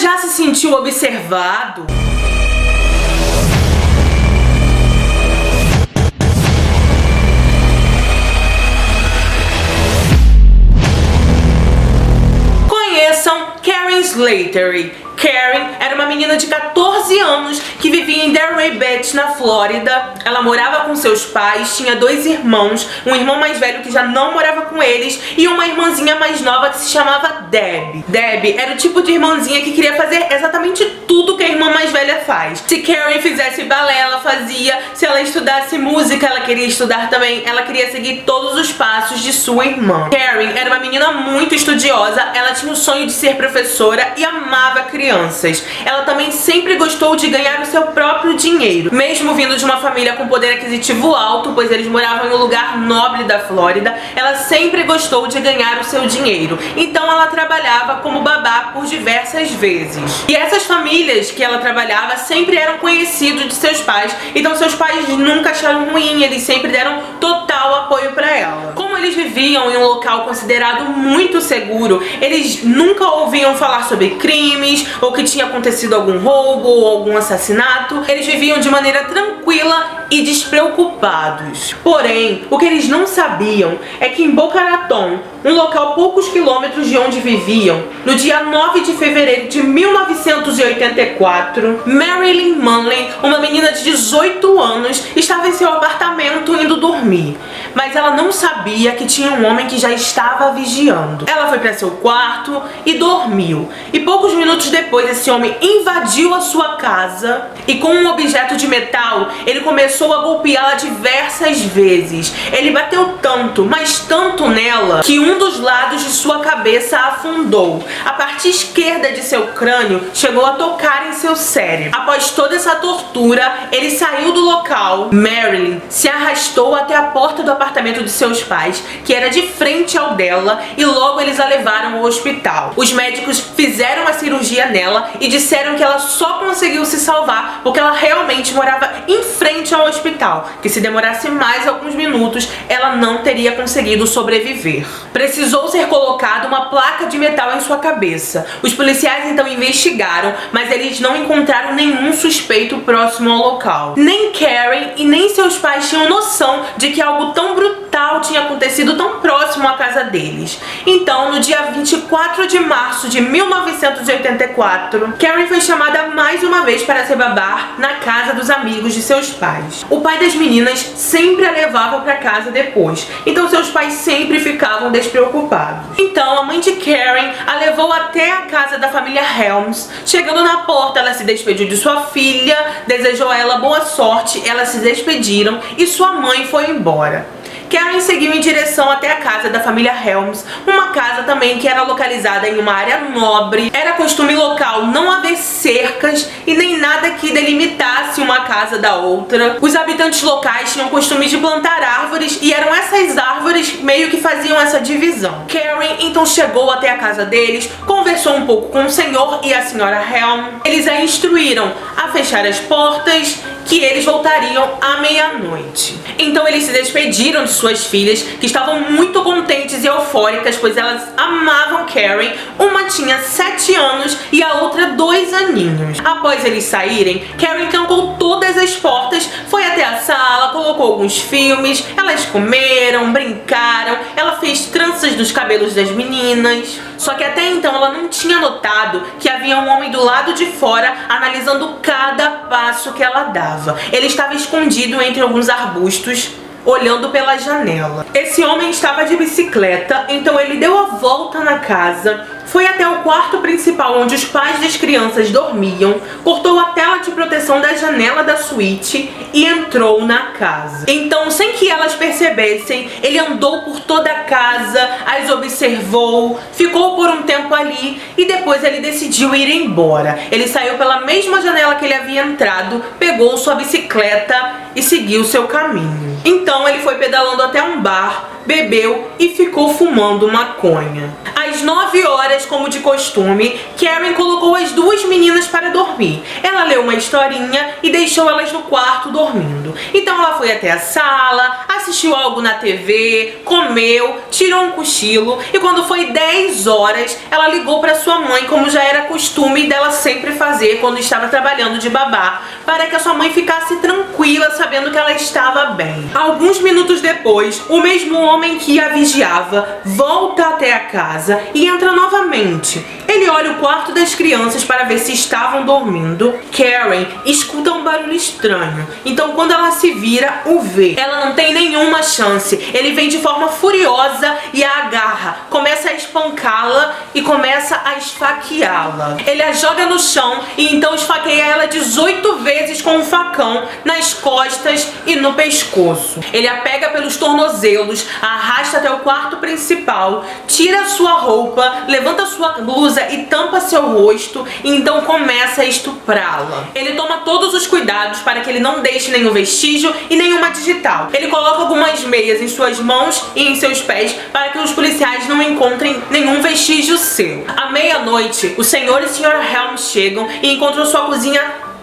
já se sentiu observado? Conheçam Karen Slattery. Karen era uma menina de 14 anos que vivia em Delray Beach, na Flórida. Ela morava com seus pais, tinha 2 irmãos, um irmão mais velho que já não morava com eles e uma irmãzinha mais nova que se chamava Debbie. Debbie era o tipo de irmãzinha que queria fazer exatamente tudo que a irmã mais velha faz. Se Karen fizesse balé, ela fazia. Se ela estudasse música, ela queria estudar também. Ela queria seguir todos os passos de sua irmã. Karen era uma menina muito estudiosa, ela tinha o sonho de ser professora e amava crianças. Ela também sempre gostou de ganhar o seu próprio dinheiro, mesmo vindo de uma família com poder aquisitivo alto, pois eles moravam em um lugar nobre da Flórida. Ela sempre gostou de ganhar o seu dinheiro, então ela trabalhava como babá por diversas vezes. E essas famílias que ela trabalhava sempre eram conhecidos de seus pais, então seus pais nunca acharam ruim, eles sempre deram total apoio para ela. Como eles viviam em um local considerado muito seguro, eles nunca ouviam falar sobre crimes ou que tinha acontecido algum roubo ou algum assassinato. Eles viviam de maneira tranquila e despreocupados. Porém, o que eles não sabiam é que em Boca Raton, um local a poucos quilômetros de onde viviam, no dia 9 de fevereiro de 1984, Marilyn Manley, uma menina de 18 anos, estava em seu apartamento indo dormir. Mas ela não sabia que tinha um homem que já estava vigiando. Ela foi para seu quarto e dormiu. E poucos minutos depois, esse homem invadiu a sua casa e com um objeto de metal, ele começou a golpeá-la diversas vezes. Ele bateu tanto, mas tanto nela, que um dos lados de sua cabeça afundou. A parte esquerda de seu crânio chegou a tocar em seu cérebro. Após toda essa tortura, ele saiu do local. Marilyn se arrastou até a porta do apartamento de seus pais, que era de frente ao dela, e logo eles a levaram ao hospital. Os médicos fizeram a cirurgia nela e disseram que ela só conseguiu se salvar porque ela realmente morava em frente ao hospital, que se demorasse mais alguns minutos, ela não teria conseguido sobreviver. Precisou ser colocada uma placa de metal em sua cabeça. Os policiais então investigaram, mas eles não encontraram nenhum suspeito próximo ao local. Nem Karen e nem seus pais tinham noção de que algo tão brutal tinha acontecido tão próximo à casa deles. Então, no dia 24 de março de 1984, Karen foi chamada mais uma vez para ser babá na casa dos amigos de seus pais. O pai das meninas sempre a levava para casa depois, então seus pais sempre ficavam despreocupados. Então, a mãe de Karen a levou até a casa da família Helms. Chegando na porta, ela se despediu de sua filha, desejou a ela boa sorte, elas se despediram e sua mãe foi embora. Karen seguiu em direção até a casa da família Helms, uma casa também que era localizada em uma área nobre. Era costume local não haver cercas e nem nada que delimitasse uma casa da outra. Os habitantes locais tinham costume de plantar árvores e eram essas árvores meio que faziam essa divisão. Karen então chegou até a casa deles, conversou um pouco com o senhor e a senhora Helm. Eles a instruíram a fechar as portas, que eles voltariam à meia-noite. Então eles se despediram de suas filhas, que estavam muito contentes e eufóricas, pois elas amavam Karen. Uma tinha 7 anos e a outra 2 aninhos. Após eles saírem, Karen trancou todas as portas, foi até a sala, colocou alguns filmes, elas comeram, brincaram, ela fez tranças nos cabelos das meninas. Só que até então ela não tinha notado que havia um homem do lado de fora analisando cada passo que ela dava. Ele estava escondido entre alguns arbustos, olhando pela janela. Esse homem estava de bicicleta, então ele deu a volta na casa, foi até o quarto principal onde os pais das crianças dormiam, cortou a tela de proteção da janela da suíte e entrou na casa. Então, sem que elas percebessem, ele andou por toda a casa, as observou, ficou por um tempo ali e depois ele decidiu ir embora. Ele saiu pela mesma janela que ele havia entrado, pegou sua bicicleta e seguiu seu caminho. Então ele foi pedalando até um bar, bebeu e ficou fumando maconha. Às 9 horas, como de costume, Karen colocou as 2 meninas para dormir. Ela leu uma historinha e deixou elas no quarto dormindo. Então ela foi até a sala, assistiu algo na TV, comeu, tirou um cochilo e quando foi 10 horas, ela ligou para sua mãe, como já era costume dela sempre fazer quando estava trabalhando de babá, para que a sua mãe ficasse tranquila sabendo que ela estava bem. Alguns minutos depois, o mesmo homem que a vigiava volta até a casa e entra novamente. Ele olha o quarto das crianças para ver se estavam dormindo. Karen escuta um barulho estranho, então quando ela se vira, o vê. Ela não tem nenhuma chance. Ele vem de forma furiosa e a agarra, começa a espancá-la e começa a esfaqueá-la. Ele a joga no chão e então esfaqueia ela 18 vezes com um facão nas costas e no pescoço. Ele a pega pelos tornozelos, a arrasta até o quarto principal, tira sua roupa, levanta sua blusa e tampa seu rosto e então começa a estuprá-la. Ele toma todos os cuidados para que ele não deixe nenhum vestígio e nenhuma digital. Ele coloca algumas meias em suas mãos e em seus pés para que os policiais não encontrem nenhum vestígio seu. À meia-noite, o senhor e a senhora Helm chegam e encontram sua cozinha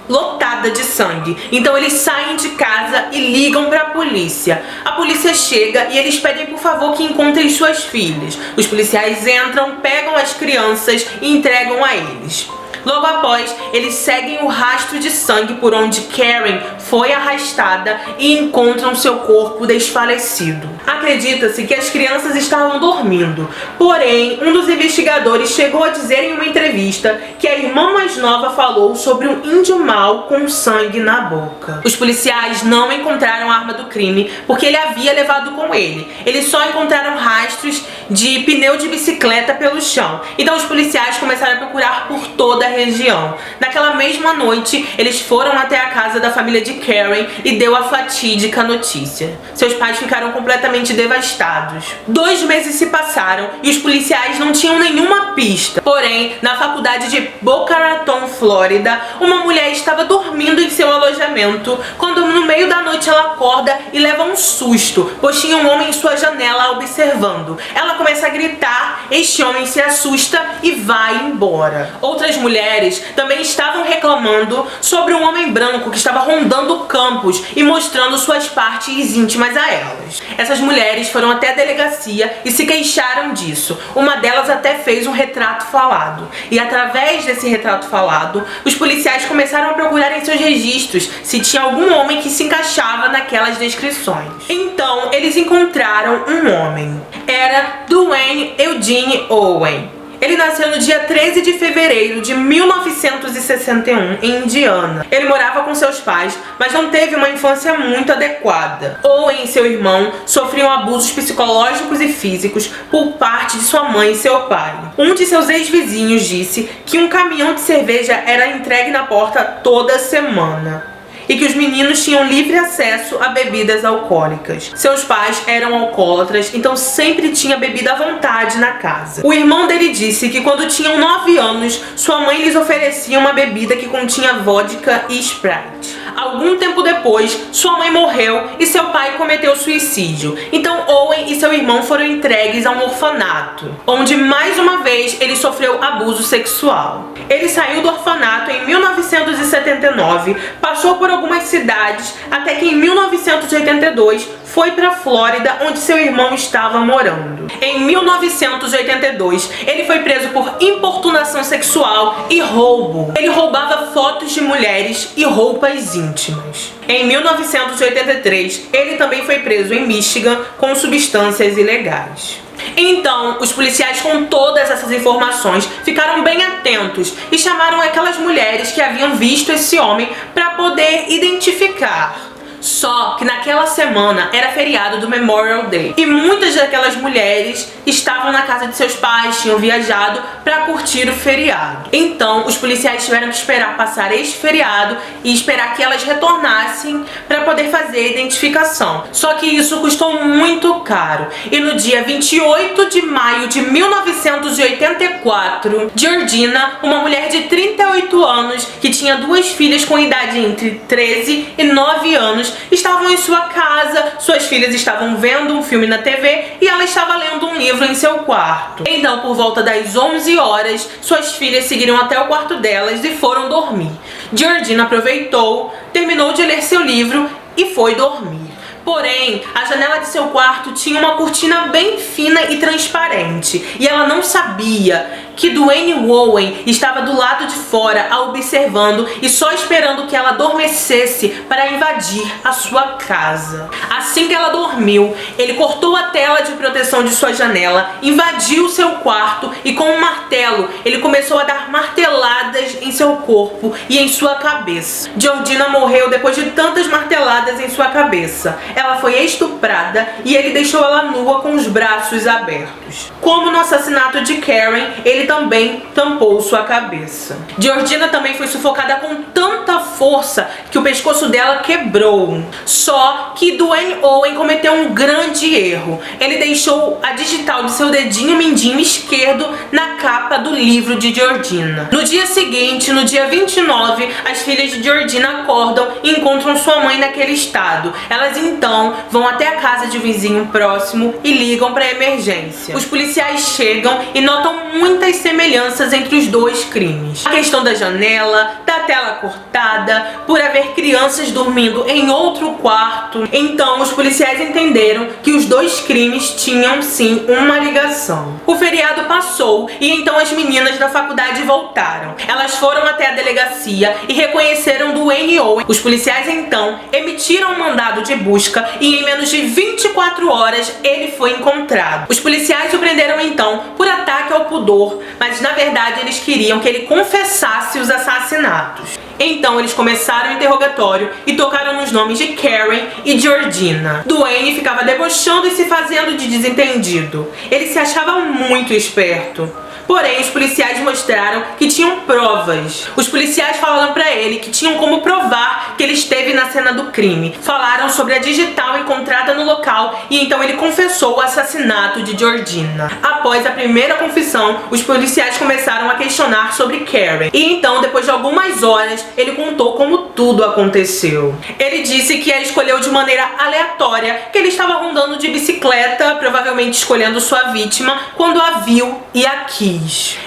lotada de sangue. Então eles saem de casa e ligam para a polícia. A polícia chega e eles pedem por favor que encontrem suas filhas. Os policiais entram, pegam as crianças e entregam a eles. Logo após, eles seguem o rastro de sangue por onde Karen foi arrastada e encontram seu corpo desfalecido. Acredita-se que as crianças estavam dormindo, porém, um dos investigadores chegou a dizer em uma entrevista que a irmã mais nova falou sobre um índio mau com sangue na boca. Os policiais não encontraram a arma do crime porque ele havia levado com ele. Eles só encontraram rastros de pneu de bicicleta pelo chão. Então os policiais começaram a procurar por toda a região. Naquela mesma noite, eles foram até a casa da família de Karen e deu a fatídica notícia. Seus pais ficaram completamente devastados. 2 meses se passaram e os policiais não tinham nenhuma pista. Porém, na faculdade de Boca Raton, Flórida, uma mulher estava dormindo em seu alojamento quando no meio da noite ela acorda e leva um susto, pois tinha um homem em sua janela observando. Ela começa a gritar, este homem se assusta e vai embora. Outras mulheres também estavam reclamando sobre um homem branco que estava rondando o campus e mostrando suas partes íntimas a elas. Essas mulheres foram até a delegacia e se queixaram disso. Uma delas até fez um retrato falado. E através desse retrato falado, os policiais começaram a procurar em seus registros se tinha algum homem que se encaixava naquelas descrições. Então, eles encontraram um homem. Era Duane Eugene Owen. Ele nasceu no dia 13 de fevereiro de 1961, em Indiana. Ele morava com seus pais, mas não teve uma infância muito adequada. Owen e seu irmão sofriam abusos psicológicos e físicos por parte de sua mãe e seu pai. Um de seus ex-vizinhos disse que um caminhão de cerveja era entregue na porta toda semana e que os meninos tinham livre acesso a bebidas alcoólicas. Seus pais eram alcoólatras, então sempre tinha bebida à vontade na casa. O irmão dele disse que quando tinham 9 anos, sua mãe lhes oferecia uma bebida que continha vodka e Sprite. Algum tempo depois, sua mãe morreu e seu pai cometeu suicídio. Então Owen e seu irmão foram entregues a um orfanato, onde mais uma vez ele sofreu abuso sexual. Ele saiu do orfanato em 1979, passou por algumas cidades, até que em 1982 foi para a Flórida, onde seu irmão estava morando. Em 1982, ele foi preso por importunação sexual e roubo. Ele roubava fotos de mulheres e roupas íntimas. Em 1983, ele também foi preso em Michigan com substâncias ilegais. Então, os policiais, com todas essas informações, ficaram bem atentos e chamaram aquelas mulheres que haviam visto esse homem para poder identificar. Só que naquela semana era feriado do Memorial Day e muitas daquelas mulheres estavam na casa de seus pais, tinham viajado para curtir o feriado. Então os policiais tiveram que esperar passar este feriado e esperar que elas retornassem para poder fazer a identificação. Só que isso custou muito caro e no dia 28 de maio de 1984, Georgina, uma mulher de 38 anos que tinha 2 filhas com idade entre 13 e 9 anos, estavam em sua casa, suas filhas estavam vendo um filme na TV e ela estava lendo um livro em seu quarto. Então, por volta das 11 horas, suas filhas seguiram até o quarto delas e foram dormir. Georgina aproveitou, terminou de ler seu livro e foi dormir. Porém, a janela de seu quarto tinha uma cortina bem fina e transparente, e ela não sabia que Dwayne Owen estava do lado de fora a observando e só esperando que ela adormecesse para invadir a sua casa. Assim que ela dormiu, ele cortou a tela de proteção de sua janela, invadiu seu quarto e com um martelo ele começou a dar marteladas em seu corpo e em sua cabeça. Georgina morreu depois de tantas marteladas em sua cabeça. Ela foi estuprada e ele deixou ela nua com os braços abertos. Como no assassinato de Karen, ele também tampou sua cabeça. Georgina também foi sufocada com tanta força que o pescoço dela quebrou. Só que Dwayne Owen cometeu um grande erro. Ele deixou a digital de seu dedinho mindinho esquerdo na capa do livro de Georgina. No dia seguinte, no dia 29, as filhas de Georgina acordam e encontram sua mãe naquele estado. Elas então vão até a casa de um vizinho próximo e ligam para emergência. Os policiais chegam e notam muitas semelhanças entre os dois crimes. A questão da janela, da tela cortada, por haver crianças dormindo em outro quarto. Então os policiais entenderam que os dois crimes tinham sim uma ligação. O feriado passou e então as meninas da faculdade voltaram. Elas foram até a delegacia e reconheceram Dwayne Owen. Os policiais então emitiram um mandado de busca e em menos de 24 horas ele foi encontrado. Os policiais o prenderam então por ataque ao pudor, mas na verdade eles queriam que ele confessasse os assassinatos. Então eles começaram o interrogatório e tocaram nos nomes de Karen e Georgina. Dwayne ficava debochando e se fazendo de desentendido. Ele se achava muito esperto. Porém, os policiais mostraram que tinham provas. Os policiais falaram pra ele que tinham como provar que ele esteve na cena do crime. Falaram sobre a digital encontrada no local e então ele confessou o assassinato de Georgina. Após a primeira confissão, os policiais começaram a questionar sobre Karen. E então, depois de algumas horas, ele contou como tudo aconteceu. Ele disse que a escolheu de maneira aleatória, que ele estava rondando de bicicleta, provavelmente escolhendo sua vítima, quando a viu e a quis.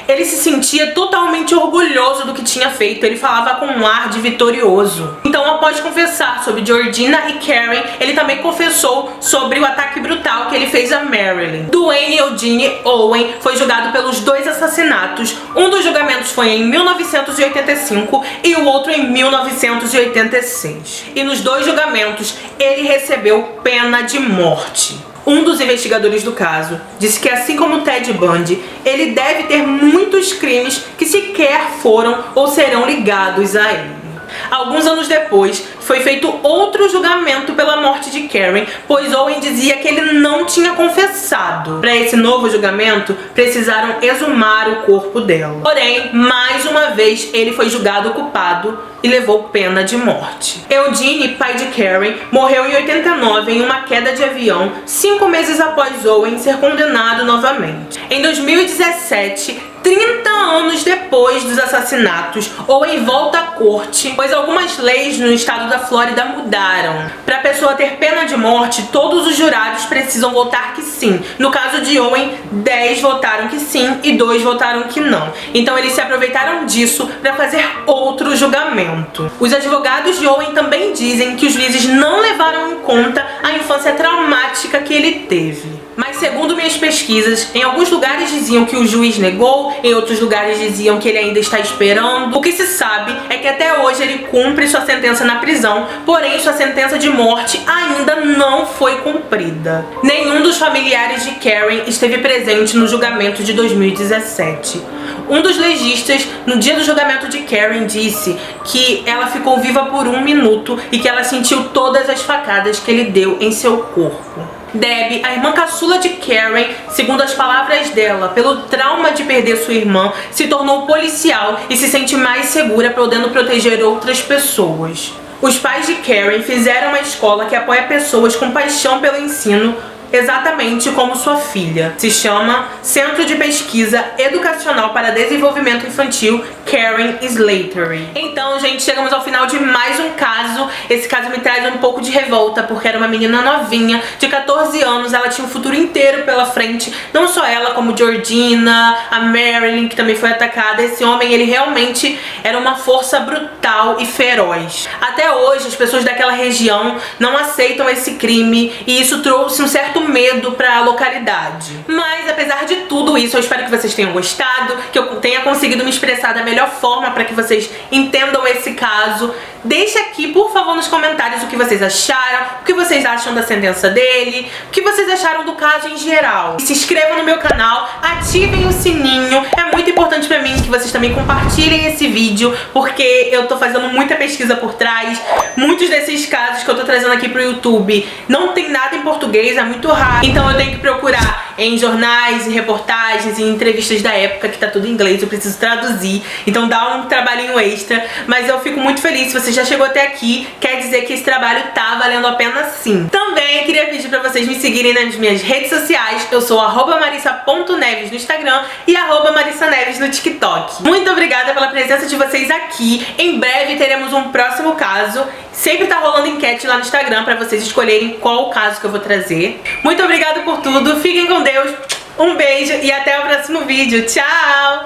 Ele se sentia totalmente orgulhoso do que tinha feito, ele falava com um ar de vitorioso. Então, após confessar sobre Georgina e Karen, ele também confessou sobre o ataque brutal que ele fez a Marilyn. Dwayne Eugene Owen foi julgado pelos dois assassinatos. Um dos julgamentos foi em 1985 e o outro em 1986. E nos dois julgamentos, ele recebeu pena de morte. Um dos investigadores do caso disse que, assim como Ted Bundy, ele deve ter muitos crimes que sequer foram ou serão ligados a ele. Alguns anos depois, foi feito outro julgamento pela morte de Karen, pois Owen dizia que ele não tinha confessado. Para esse novo julgamento, precisaram exumar o corpo dela. Porém, mais uma vez, ele foi julgado culpado e levou pena de morte. Eugene, pai de Karen, morreu em 89 em uma queda de avião, 5 meses após Owen ser condenado novamente. Em 2017, 30 anos depois dos assassinatos, Owen volta à corte, pois algumas leis no estado da Flórida mudaram. Para a pessoa ter pena de morte, todos os jurados precisam votar que sim. No caso de Owen, 10 votaram que sim e 2 votaram que não. Então eles se aproveitaram disso para fazer outro julgamento. Os advogados de Owen também dizem que os juízes não levaram em conta a infância traumática que ele teve. Mas segundo minhas pesquisas, em alguns lugares diziam que o juiz negou, em outros lugares diziam que ele ainda está esperando. O que se sabe é que até hoje ele cumpre sua sentença na prisão, porém sua sentença de morte ainda não foi cumprida. Nenhum dos familiares de Karen esteve presente no julgamento de 2017. Um dos legistas, no dia do julgamento de Karen, disse que ela ficou viva por 1 minuto e que ela sentiu todas as facadas que ele deu em seu corpo. Debbie, a irmã caçula de Karen, segundo as palavras dela, pelo trauma de perder sua irmã, se tornou policial e se sente mais segura, podendo proteger outras pessoas. Os pais de Karen fizeram uma escola que apoia pessoas com paixão pelo ensino, exatamente como sua filha. Se chama Centro de Pesquisa Educacional para Desenvolvimento Infantil Karen Slattery. Então, gente, chegamos ao final de mais um caso. Esse caso me traz um pouco de revolta, porque era uma menina novinha, de 14 anos, ela tinha um futuro inteiro pela frente. Não só ela, como Georgina, a Marilyn, que também foi atacada. Esse homem, ele realmente era uma força brutal e feroz. Até hoje, as pessoas daquela região não aceitam esse crime e isso trouxe um certo medo para a localidade. Mas, apesar de tudo isso, eu espero que vocês tenham gostado, que eu tenha conseguido me expressar da melhor forma para que vocês entendam esse caso. Deixe aqui, por favor, nos comentários o que vocês acharam, o que vocês acham da sentença dele, o que vocês acharam do caso em geral. E se inscrevam no meu canal, ativem o sininho. É muito importante pra mim que vocês também compartilhem esse vídeo, porque eu tô fazendo muita pesquisa por trás. Muitos desses casos que eu tô trazendo aqui pro YouTube não tem nada em português, é muito raro. Então eu tenho que procurar em jornais, em reportagens, em entrevistas da época, que tá tudo em inglês, eu preciso traduzir. Então dá um trabalhinho extra, mas eu fico muito feliz. Se você já chegou até aqui, quer dizer que esse trabalho tá valendo a pena sim. Também eu queria pedir pra vocês me seguirem nas minhas redes sociais. Eu sou @marissa.neves no Instagram e @marissaneves no TikTok. Muito obrigada pela presença de vocês aqui. Em breve teremos um próximo caso. Sempre tá rolando enquete lá no Instagram pra vocês escolherem qual o caso que eu vou trazer. Muito obrigada por tudo. Fiquem com Deus. Um beijo e até o próximo vídeo. Tchau!